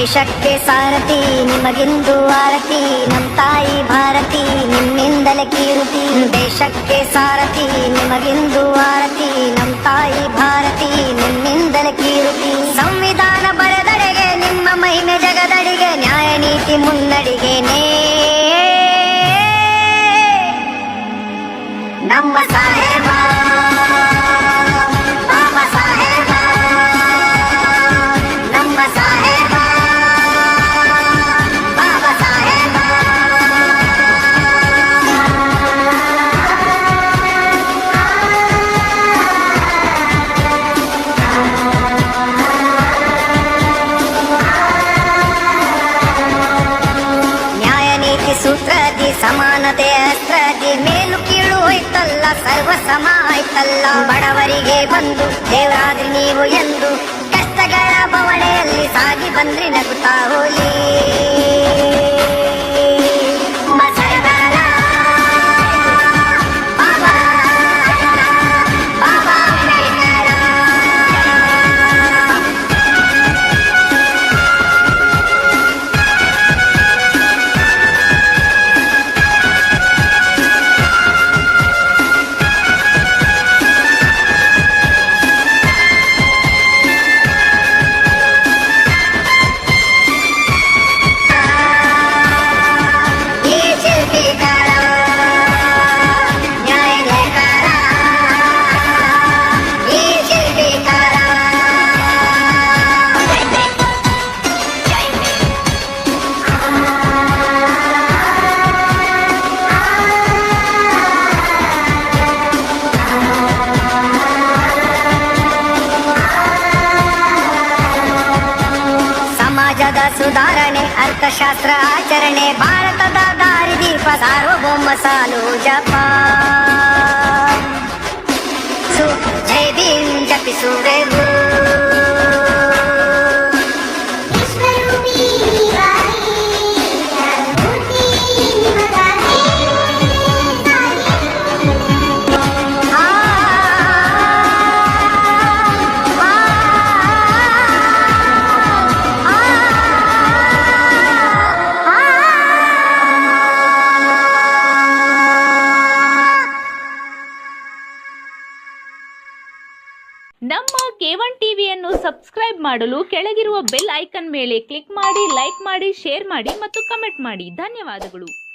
ದೇಶಕ್ಕೆ ಸಾರಥಿ ನಿಮಗಿಂದು ಆರತಿ ನಮ್ ತಾಯಿ ಭಾರತಿ ನಿಮ್ಮಿಂದಲೇ ಕೀರ್ತಿ ದೇಶಕ್ಕೆ ಸಾರಥಿ ನಿಮಗಿಂದು ಆರತಿ ನಮ್ ತಾಯಿ ಭಾರತಿ ನಿಮ್ಮಿಂದಲೇ ಕೀರ್ತಿ ಸಂವಿಧಾನ ಬರೆದಡೆಗೆ ನಿಮ್ಮ ಮಹಿಮೆ ಜಗದಡಿಗೆ ನ್ಯಾಯ ನೀತಿ ಮುನ್ನಡಿಗೆನೇ ನಮ್ಮ ಸಾಹೇಬ ಸೂತ್ರದಿ ಸಮಾನತೆ ಅಸ್ತ್ರದಿ ಮೇಲು ಕೀಳು ಹೋಯ್ತಲ್ಲ ಸರ್ವ ಸಮ ಆಯ್ತಲ್ಲ ಬಡವರಿಗೆ ಬಂದು ದೇವರಾದ್ರಿ ನೀವು ಎಂದು ಕಷ್ಟಗಳ ಬವಣೆಯಲ್ಲಿ ಸಾಗಿ ಬಂದ್ರಿ ನಗುತ್ತಾ ಹೋಲಿ ಸುಧಾರಣೆ ಅರ್ಥಶಾಸ್ತ್ರ ಆಚರಣೆ ಭಾರತದ ದಾರಿದೀಪ ಸಾರ್ವಭೌಮ ಸಾಲು ಜಪ ಜೈ ಭೀಮ್ ಜಪಿಸುವೆವು ನಮ್ಮ K1 ಟಿವಿಯನ್ನು ಸಬ್ಸ್ಕ್ರೈಬ್ ಮಾಡಲು ಕೆಳಗಿರುವ ಬೆಲ್ ಐಕಾನ್ ಮೇಲೆ ಕ್ಲಿಕ್ ಮಾಡಿ, ಲೈಕ್ ಮಾಡಿ, ಶೇರ್ ಮಾಡಿ ಮತ್ತು ಕಮೆಂಟ್ ಮಾಡಿ. ಧನ್ಯವಾದಗಳು.